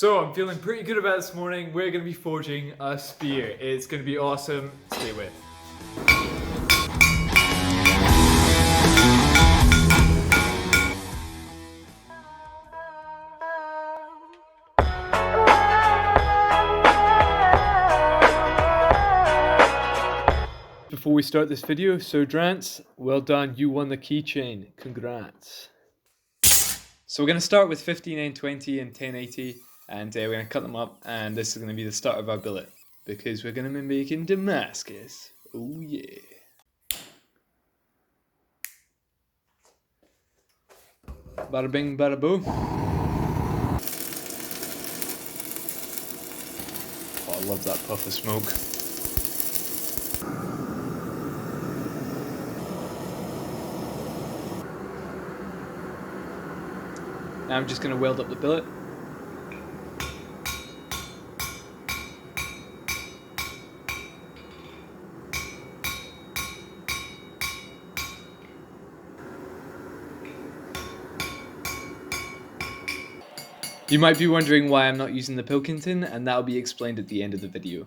So I'm feeling pretty good about this morning. We're going to be forging a spear. It's going to be awesome. Stay with. Before we start this video, so Drance, well done, you won the keychain. Congrats. So we're going to start with 5920 and 1080, and we're going to cut them up, and this is going to be the start of our billet, because we're going to be making Damascus. Oh yeah. Bada bing, bada boom. Oh, I love that puff of smoke. Now I'm just going to weld up the billet. You might be wondering why I'm not using the Pilkington, and that'll be explained at the end of the video.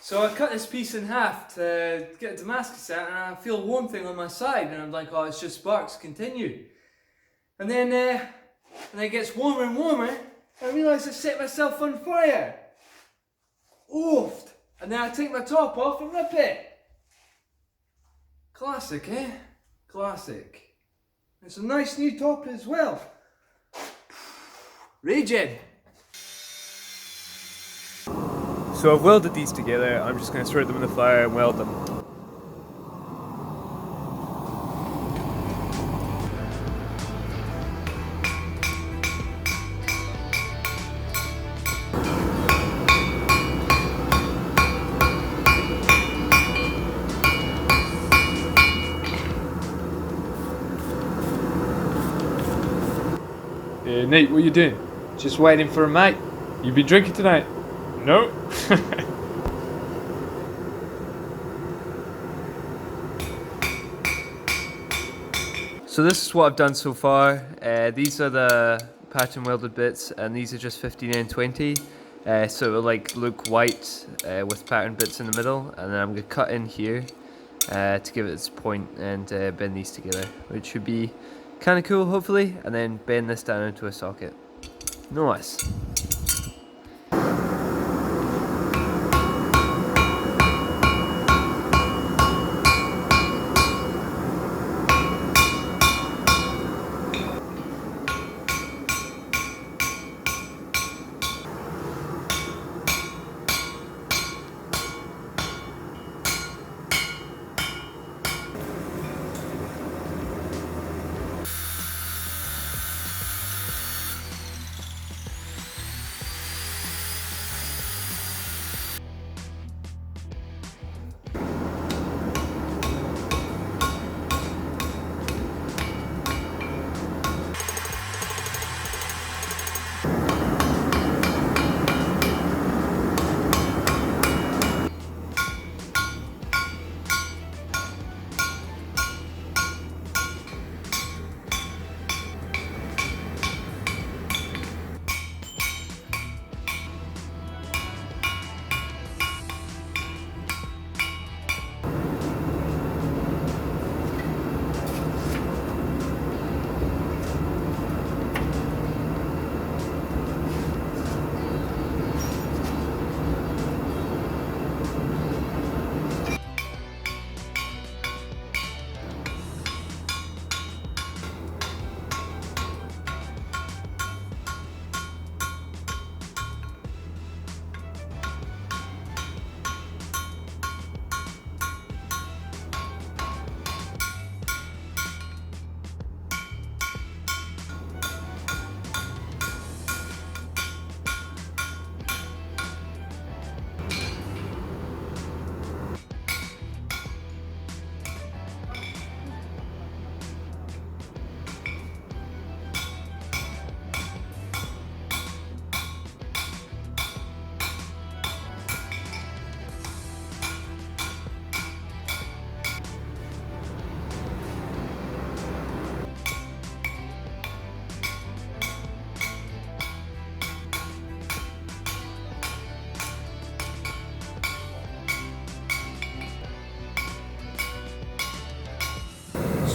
So I cut this piece in half to get Damascus out, and I feel a warm thing on my side, and I'm like, oh, it's just sparks, continue. And then it gets warmer and warmer, I realise I set myself on fire. Oofed! And then I take my top off and rip it. Classic, eh? Classic. It's a nice new top as well. Raging! So I've welded these together. I'm just going to throw them in the fire and weld them. Hey Nate, what are you doing? Just waiting for a mate. You been drinking tonight? No. So this is what I've done so far. These are the pattern welded bits, and these are just 5920. So it'll like look white with pattern bits in the middle, and then I'm gonna cut in here to give it its point and bend these together, which should be kind of cool, hopefully, and then bend this down into a socket. Nice.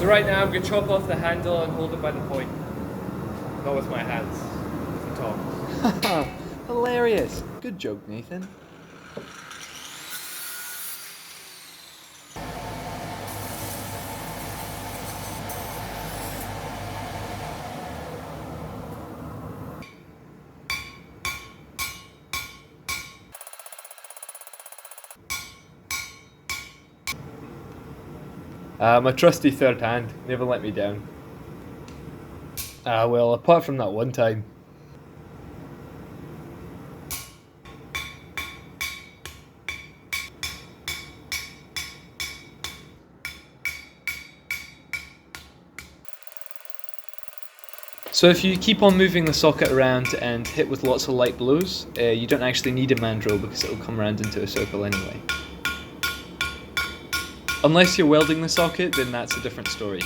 So right now I'm going to chop off the handle and hold it by the point. Not with my hands, with the tongs. Hilarious. Good joke, Nathan. My trusty third hand, never let me down. Well, apart from that one time. So if you keep on moving the socket around and hit with lots of light blows, you don't actually need a mandrel because it'll come around into a circle anyway. Unless you're welding the socket, then that's a different story.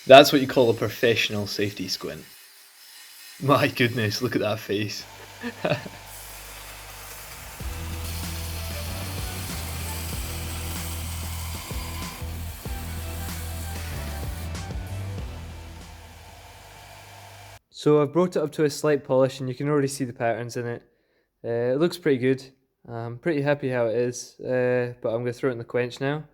That's what you call a professional safety squint. My goodness, look at that face. So I've brought it up to a slight polish and you can already see the patterns in it. It looks pretty good. I'm pretty happy how it is, but I'm going to throw it in the quench now.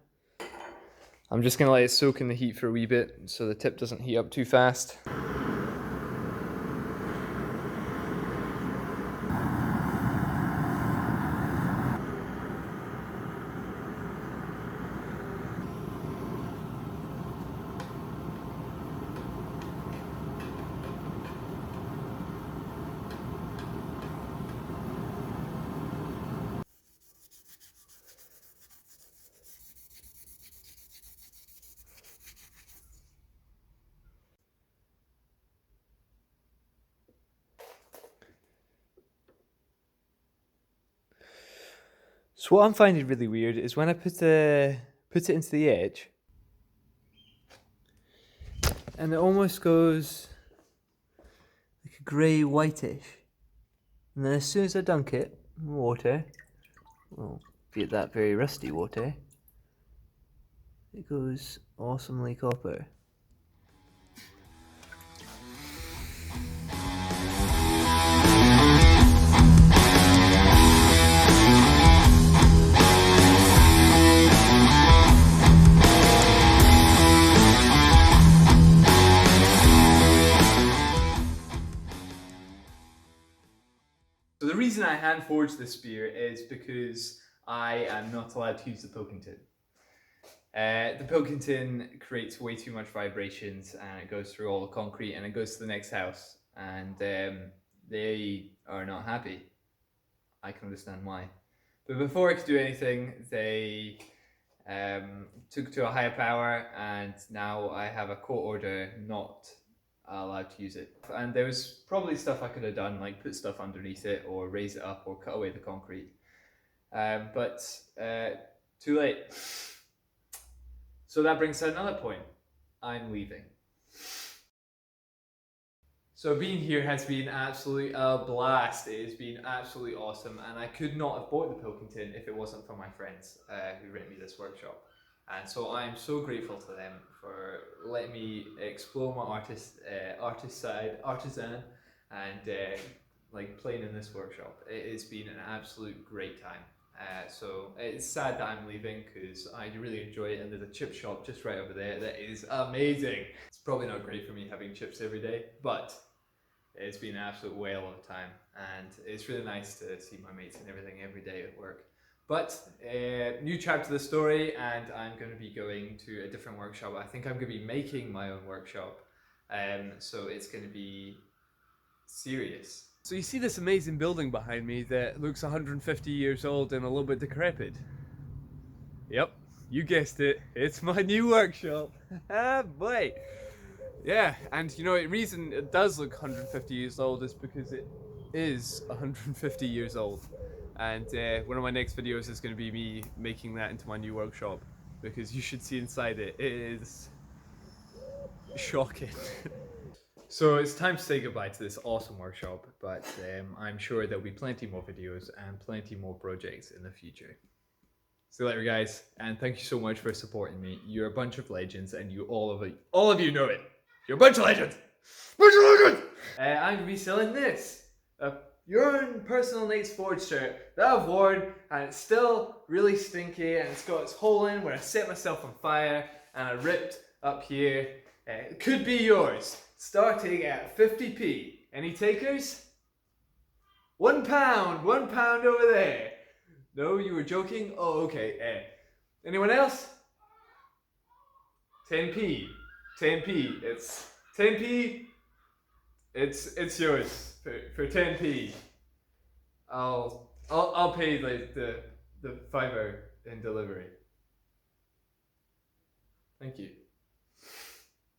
I'm just going to let it soak in the heat for a wee bit so the tip doesn't heat up too fast. So what I'm finding really weird is when I put it into the edge, and it almost goes like a grey whitish, and then as soon as I dunk it in water, well, be it that very rusty water, it goes awesomely copper. So the reason I hand forged this spear is because I am not allowed to use the Pilkington. The Pilkington creates way too much vibrations and it goes through all the concrete and it goes to the next house and they are not happy. I can understand why. But before I could do anything, they took to a higher power and now I have a court order not allowed to use it. And there was probably stuff I could have done, like put stuff underneath it or raise it up or cut away the concrete. But too late. So that brings to another point. I'm leaving. So being here has been absolutely a blast. It has been absolutely awesome, and I could not have bought the Pilkington if it wasn't for my friends who rent me this workshop. And so I'm so grateful to them for letting me explore my artist side, artisan, and like playing in this workshop. It has been an absolute great time. So it's sad that I'm leaving because I really enjoy it, and there's a chip shop just right over there that is amazing. It's probably not great for me having chips every day, but It's been an absolute whale of a time, and it's really nice to see my mates and everything every day at work. But new chapter to the story, and I'm going to be going to a different workshop. I think I'm going to be making my own workshop, so it's going to be serious. So you see this amazing building behind me that looks 150 years old and a little bit decrepit? Yep, you guessed it. It's my new workshop. Boy. Yeah, and you know, the reason it does look 150 years old is because it is 150 years old. And one of my next videos is going to be me making that into my new workshop, because you should see inside it. It is shocking. So it's time to say goodbye to this awesome workshop, but I'm sure there'll be plenty more videos and plenty more projects in the future. See you later, guys, and thank you so much for supporting me. You're a bunch of legends, and all of you know it. You're a bunch of legends. Bunch of legends. I'm gonna be selling this, your own personal Nate's Forge shirt that I've worn, and it's still really stinky, and it's got its hole in where I set myself on fire, and I ripped up here. It could be yours, starting at 50p. Any takers? £1, £1 over there. No, you were joking? Oh, okay. Anyone else? 10p. 10p. It's 10p. It's yours for 10p. I'll pay like the fiver in delivery. Thank you.